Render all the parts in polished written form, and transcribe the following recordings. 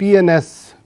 PNS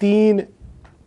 3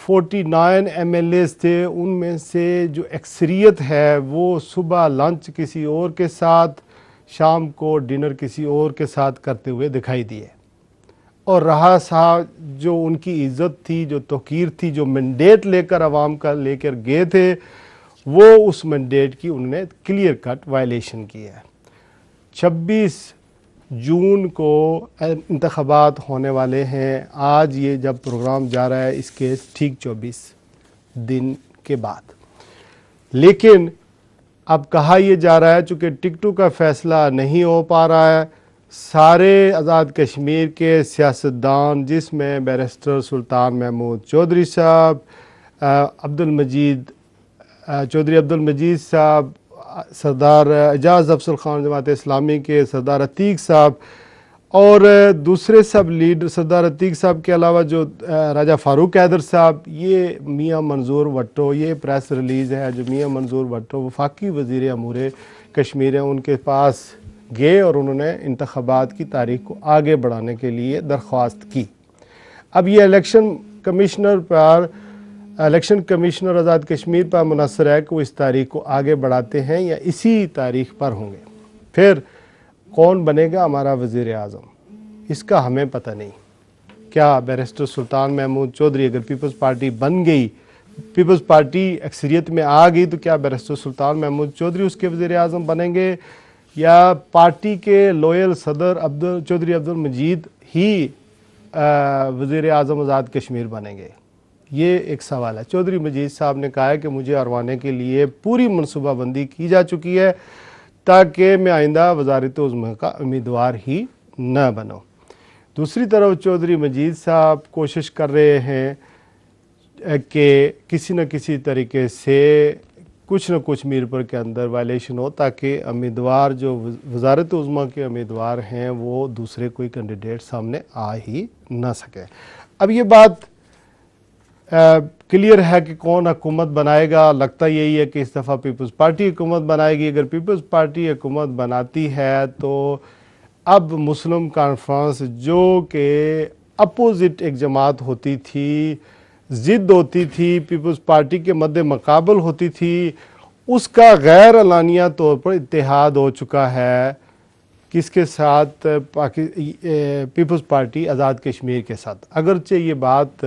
49 MLAs تھے، ان میں سے جو اکثریت ہے وہ صبح لنچ کسی اور کے ساتھ، شام کو ڈنر کسی اور کے ساتھ کرتے ہوئے دکھائی دیے، اور رہا سا جو ان کی عزت تھی، جو توقیر تھی، جو مینڈیٹ لے کر عوام کا لے کر گئے تھے، وہ اس مینڈیٹ کی انہوں نے کلیئر کٹ وائلیشن کی ہے۔ 26 جون کو انتخابات ہونے والے ہیں، آج یہ جب پروگرام جا رہا ہے اس کے ٹھیک 24 دن کے بعد، لیکن اب کہا یہ جا رہا ہے چونکہ ٹکٹوں کا فیصلہ نہیں ہو پا رہا ہے، سارے آزاد کشمیر کے سیاستدان جس میں بیرسٹر سلطان محمود چودھری صاحب، چودھری عبدالمجید صاحب، سردار اعجاز افضل خان جماعت اسلامی کے سردار عتیق صاحب، اور دوسرے سب لیڈر، سردار عتیق صاحب کے علاوہ جو راجہ فاروق حیدر صاحب، یہ میاں منظور بھٹو، یہ پریس ریلیز ہے جو میاں منظور بھٹو وفاقی وزیر امور کشمیر ہیں، ان کے پاس گئے اور انہوں نے انتخابات کی تاریخ کو آگے بڑھانے کے لیے درخواست کی۔ اب یہ الیکشن کمیشنر آزاد کشمیر پر منحصر ہے کہ وہ اس تاریخ کو آگے بڑھاتے ہیں یا اسی تاریخ پر ہوں گے۔ پھر کون بنے گا ہمارا وزیر اعظم، اس کا ہمیں پتہ نہیں۔ کیا بیرسٹر سلطان محمود چودھری اگر پیپلز پارٹی بن گئی، پیپلز پارٹی اکثریت میں آ گئی، تو کیا بیرسٹر سلطان محمود چودھری اس کے وزیر اعظم بنیں گے، یا پارٹی کے لوئل صدر چودھری عبدالمجید ہی وزیر اعظم آزاد کشمیر بنیں گے؟ یہ ایک سوال ہے۔ چودھری مجید صاحب نے کہا ہے کہ مجھے ہروانے کے لیے پوری منصوبہ بندی کی جا چکی ہے تاکہ میں آئندہ وزارت عظمیٰ کا امیدوار ہی نہ بنوں۔ دوسری طرف چودھری مجید صاحب کوشش کر رہے ہیں کہ کسی نہ کسی طریقے سے کچھ نہ کچھ میرپور کے اندر وائلیشن ہو تاکہ امیدوار جو وزارت عظمیٰ کے امیدوار ہیں وہ دوسرے کوئی کینڈیڈیٹ سامنے آ ہی نہ سکے۔ اب یہ بات کلیئر ہے کہ کون حکومت بنائے گا، لگتا یہی ہے کہ اس دفعہ پیپلز پارٹی حکومت بنائے گی۔ اگر پیپلز پارٹی حکومت بناتی ہے تو اب مسلم کانفرنس جو کہ اپوزٹ ایک جماعت ہوتی تھی، ضد ہوتی تھی، پیپلز پارٹی کے مد مقابل ہوتی تھی، اس کا غیر اعلانیہ طور پر اتحاد ہو چکا ہے۔ کس کے ساتھ؟ پیپلز پارٹی آزاد کشمیر کے ساتھ۔ اگرچہ یہ بات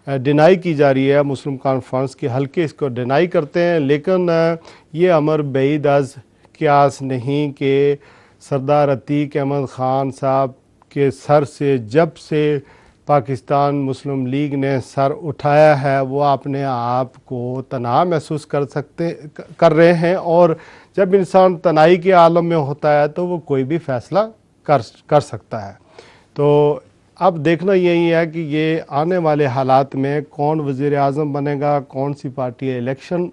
ڈینائی کی جا رہی ہے، مسلم کانفرنس کے حلقے اس کو ڈینائی کرتے ہیں، لیکن یہ امر بعید از قیاس نہیں کہ سردار عتیق احمد خان صاحب کے سر سے جب سے پاکستان مسلم لیگ نے سر اٹھایا ہے وہ اپنے آپ کو تنہا محسوس کر رہے ہیں، اور جب انسان تنہائی کے عالم میں ہوتا ہے تو وہ کوئی بھی فیصلہ کر سکتا ہے۔ تو اب دیکھنا یہی ہے کہ یہ آنے والے حالات میں کون وزیر اعظم بنے گا، کون سی پارٹی الیکشن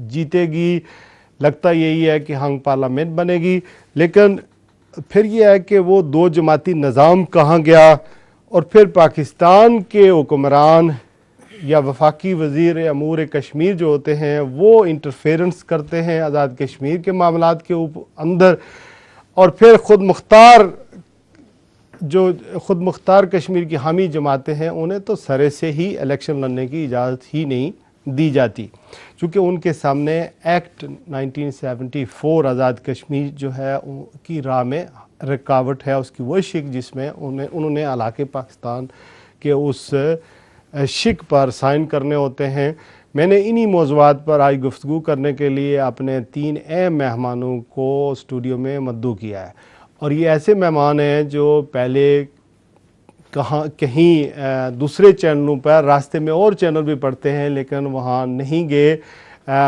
جیتے گی۔ لگتا یہی ہے کہ ہنگ پارلیمنٹ بنے گی، لیکن پھر یہ ہے کہ وہ دو جماعتی نظام کہاں گیا، اور پھر پاکستان کے حکمران یا وفاقی وزیر امور کشمیر جو ہوتے ہیں وہ انٹرفیرنس کرتے ہیں آزاد کشمیر کے معاملات کے اندر، اور پھر خود مختار کشمیر کی حامی جماعتیں ہیں انہیں تو سرے سے ہی الیکشن لڑنے کی اجازت ہی نہیں دی جاتی، چونکہ ان کے سامنے ایکٹ 1974 آزاد کشمیر جو ہے کی راہ میں رکاوٹ ہے، اس کی وہ شک جس میں انہوں نے علاقے پاکستان کے اس شک پر سائن کرنے ہوتے ہیں۔ میں نے انہی موضوعات پر آج گفتگو کرنے کے لیے اپنے 3 اہم مہمانوں کو اسٹوڈیو میں مدعو کیا ہے، اور یہ ایسے مہمان ہیں جو پہلے کہیں دوسرے چینلوں پر راستے میں اور چینل بھی پڑھتے ہیں لیکن وہاں نہیں گئے۔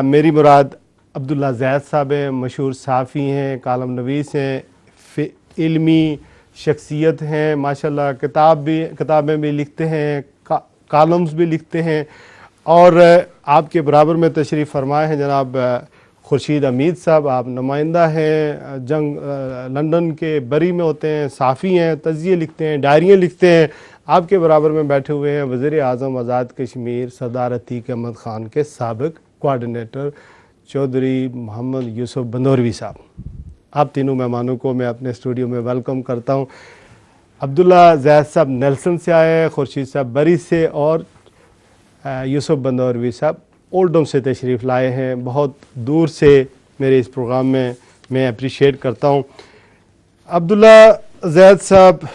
میری مراد عبداللہ زید صاحب ہیں، مشہور صحافی ہیں، کالم نویس ہیں، علمی شخصیت ہیں، ماشاءاللہ کتابیں بھی لکھتے ہیں، کالمز بھی لکھتے ہیں، اور آپ کے برابر میں تشریف فرمائے ہیں جناب خورشید حمید صاحب، آپ نمائندہ ہیں لندن کے بری میں ہوتے ہیں، صحافی ہیں، تجزیے لکھتے ہیں، ڈائریاں لکھتے ہیں۔ آپ کے برابر میں بیٹھے ہوئے ہیں وزیر اعظم آزاد کشمیر سردار عتیق احمد خان کے سابق کوارڈینیٹر چودھری محمد یوسف بندوروی صاحب۔ آپ تینوں مہمانوں کو میں اپنے اسٹوڈیو میں ویلکم کرتا ہوں۔ عبداللہ زید صاحب نیلسن سے آئے ہیں، خورشید صاحب بری سے، اور یوسف بندوروی صاحب اولڈم سے تشریف لائے ہیں، بہت دور سے میرے اس پروگرام میں اپریشیٹ کرتا ہوں۔ عبداللہ زید صاحب،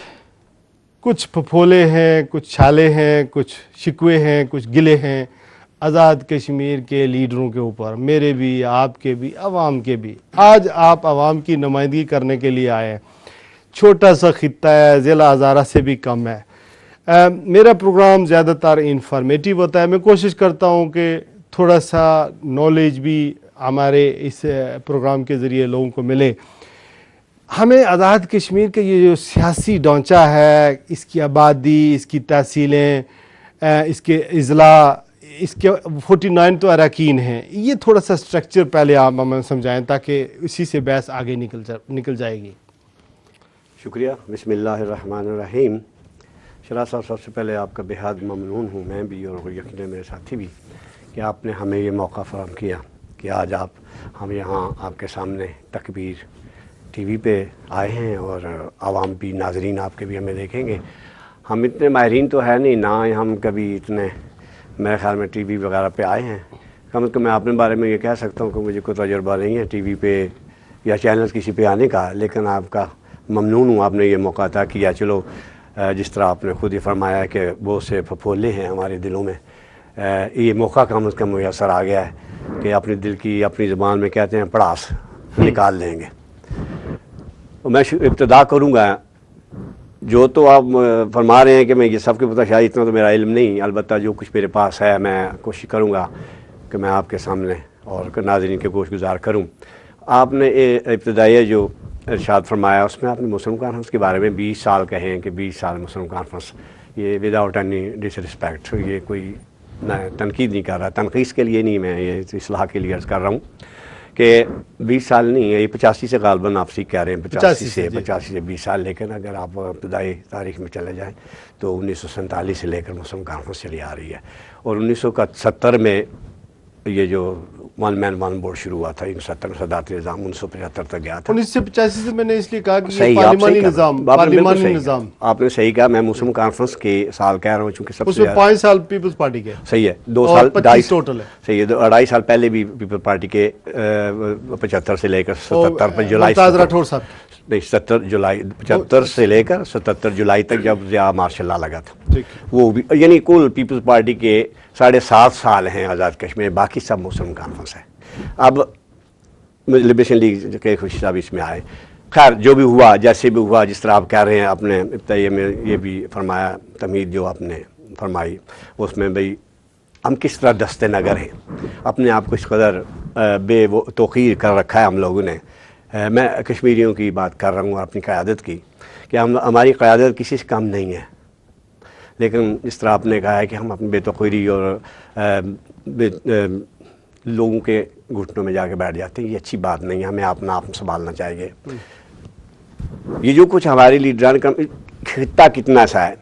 کچھ پھپھولے ہیں، کچھ چھالے ہیں، کچھ شکوے ہیں، کچھ گلے ہیں آزاد کشمیر کے لیڈروں کے اوپر، میرے بھی، آپ کے بھی، عوام کے بھی۔ آج آپ عوام کی نمائندگی کرنے کے لیے آئے ہیں، چھوٹا سا خطہ ہے، ضلع ہزارہ سے بھی کم ہے۔ میرا پروگرام زیادہ تر انفارمیٹیو ہوتا ہے، میں کوشش کرتا ہوں کہ تھوڑا سا نالج بھی ہمارے اس پروگرام کے ذریعے لوگوں کو ملے۔ ہمیں آزاد کشمیر کے یہ جو سیاسی ڈھانچہ ہے، اس کی آبادی، اس کی تحصیلیں، اس کے اضلاع، اس کے 49 تو اراکین ہیں، یہ تھوڑا سا سٹرکچر پہلے آپ ہمیں سمجھائیں تاکہ اسی سے بحث آگے نکل جائے گی۔ شکریہ۔ بسم اللہ الرحمن الرحیم۔ شرح صاحب، سب سے پہلے آپ کا بے حد ممنون ہوں میں بھی، اور یقیناً میرے ساتھی بھی، کہ آپ نے ہمیں یہ موقع فراہم کیا کہ آج ہم یہاں آپ کے سامنے تکبیر ٹی وی پہ آئے ہیں، اور عوام بھی، ناظرین آپ کے بھی ہمیں دیکھیں گے۔ ہم اتنے ماہرین تو ہے نہیں، نہ ہم کبھی اتنے میرے خیال میں ٹی وی وغیرہ پہ آئے ہیں۔ کم از کم میں اپنے بارے میں یہ کہہ سکتا ہوں کہ مجھے کوئی تجربہ نہیں ہے ٹی وی پہ یا چینل کسی پہ آنے کا، لیکن آپ کا ممنون ہوں، آپ نے یہ موقع عطا کیا۔ چلو، جس طرح آپ نے خود ہی فرمایا کہ بہت سے پھپھولے ہیں ہمارے دلوں میں، یہ موقع کم از کم میسر آ گیا ہے کہ اپنے دل کی، اپنی زبان میں کہتے ہیں پڑاس نکال لیں گے۔ میں ابتدا کروں گا، جو تو آپ فرما رہے ہیں کہ میں یہ سب کے پتہ، شاید اتنا تو میرا علم نہیں، البتہ جو کچھ میرے پاس ہے میں کوشش کروں گا کہ میں آپ کے سامنے اور ناظرین کے گوش گزار کروں۔ آپ نے ابتدائیہ جو ارشاد فرمایا، اس میں آپ نے مسلم کانفرنس کے بارے میں 20 سال کہے ہیں کہ 20 سال مسلم کانفرنس، یہ وداؤٹ اینی ڈس رسپیکٹ، یہ کوئی تنقید نہیں کر رہا، تنقید کے لیے نہیں، میں یہ اصلاح کے لیے عرض کر رہا ہوں کہ 20 سال نہیں ہے، یہ 85 سے غالباً آپ سے کہہ رہے ہیں، 85 سے 20 سال، لیکن اگر آپ ابتدائی تاریخ میں چلے جائیں تو 1947 سے لے کر مسلم کانفرنس چلی آ رہی ہے، اور 1970 میں یہ جو ون مین ون بورڈ شروع ہوا تھا، 1970 میں صدارتی نظام 1975 تک گیا تھا۔ 1985 سے میں نے اس لیے کہا کہ یہ پارلیمانی نظام، آپ نے صحیح کہا، میں مسلم کانفرنس کے سال کہہ رہا ہوں، چونکہ سب سے 5 سال پیپلز پارٹی کے، صحیح ہے، 2 سال 2.5 ٹوٹل ہے، صحیح ہے، 2.5 سال پہلے بھی پیپل پارٹی کے 75 سے لے کر 77 پر جولائی، نہیں 70 جولائی 75 سے لے کر 77 جولائی تک جب ضیاء مارشاء اللہ لگا تھا، وہ بھی، یعنی کل پیپلز پارٹی کے 7.5 سال ہیں آزاد کشمیر، باقی سب مسلم کانفرنس ہے۔ اب لبریشن لیگ کے خوشی صاحب اس میں آئے، خیر جو بھی ہوا، جیسے بھی ہوا، جس طرح آپ کہہ رہے ہیں، آپ نے ابتدائیہ میں یہ بھی فرمایا، تمہید جو آپ نے فرمائی اس میں، بھئی ہم کس طرح دست نگر ہیں، اپنے آپ کو اس قدر بے توقیر کر رکھا ہے ہم لوگوں نے۔ میں کشمیریوں کی بات کر رہا ہوں اور اپنی قیادت کی، کہ ہماری قیادت کسی سے کم نہیں ہے، لیکن جس طرح آپ نے کہا ہے کہ ہم اپنی بے توقیری اور لوگوں کے گھٹنوں میں جا کے بیٹھ جاتے ہیں، یہ اچھی بات نہیں ہے، ہمیں اپنا آپ سنبھالنا چاہیے۔ یہ جو کچھ ہمارے لیڈران کا خطہ کتنا سا ہے،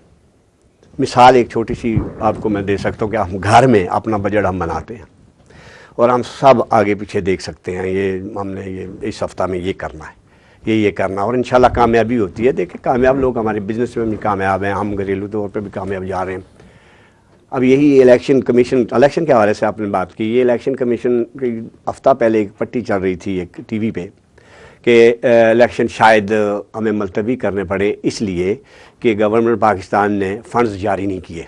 مثال ایک چھوٹی سی آپ کو میں دے سکتا ہوں کہ ہم گھر میں اپنا بجٹ ہم بناتے ہیں، اور ہم سب آگے پیچھے دیکھ سکتے ہیں، یہ ہم نے یہ اس ہفتہ میں یہ کرنا ہے، یہ کرنا، اور انشاءاللہ کامیابی ہوتی ہے۔ دیکھیں کامیاب لوگ ہمارے بزنس میں بھی کامیاب ہیں، ہم گھریلو طور پہ بھی کامیاب جا رہے ہیں۔ اب یہی الیکشن کمیشن، الیکشن کے حوالے سے آپ نے بات کی، یہ الیکشن کمیشن کی ہفتہ پہلے ایک پٹی چل رہی تھی ایک ٹی وی پہ کہ الیکشن شاید ہمیں ملتوی کرنے پڑے اس لیے کہ گورنمنٹ پاکستان نے فنڈز جاری نہیں کیے۔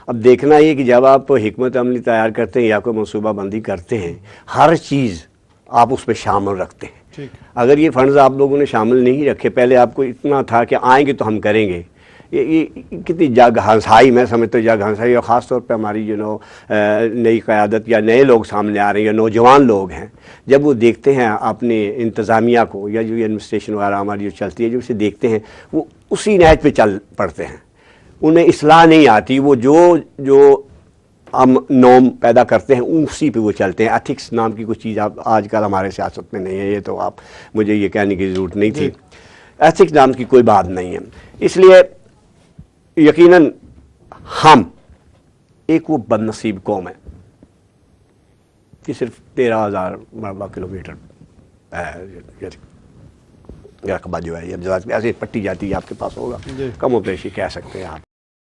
اب دیکھنا یہ کہ جب آپ حکمت عملی تیار کرتے ہیں یا کوئی منصوبہ بندی کرتے ہیں، ہر چیز آپ اس پہ شامل رکھتے ہیں۔ اگر یہ فنڈز آپ لوگوں نے شامل نہیں رکھے، پہلے آپ کو اتنا تھا کہ آئیں گے تو ہم کریں گے، یہ کتنی جگ ہنسائی، میں سمجھتا ہوں جگ ہنسائی، اور خاص طور پہ ہماری نئی قیادت یا نئے لوگ سامنے آ رہے ہیں یا نوجوان لوگ ہیں، جب وہ دیکھتے ہیں اپنی انتظامیہ کو یا جو ایڈمنسٹریشن وغیرہ ہماری جو چلتی ہے، جو اسے دیکھتے ہیں، وہ اسی نہج پہ چل پڑتے ہیں، انہیں اصلاح نہیں آتی، وہ جو ہم نوم پیدا کرتے ہیں اسی پہ وہ چلتے ہیں۔ ایتھکس نام کی کوئی چیز آج کل ہمارے سیاست میں نہیں ہے، یہ تو آپ مجھے یہ کہنے کی ضرورت نہیں تھی، ایتھکس نام کی کوئی بات نہیں ہے۔ اس لیے یقیناً ہم ایک وہ بد نصیب قوم ہے کہ صرف 13,000 مربع کلومیٹر رقبہ جو ہے، ایسے پٹی جاتی ہے، آپ کے پاس ہوگا، کم و بیشی کہہ سکتے ہیں آپ۔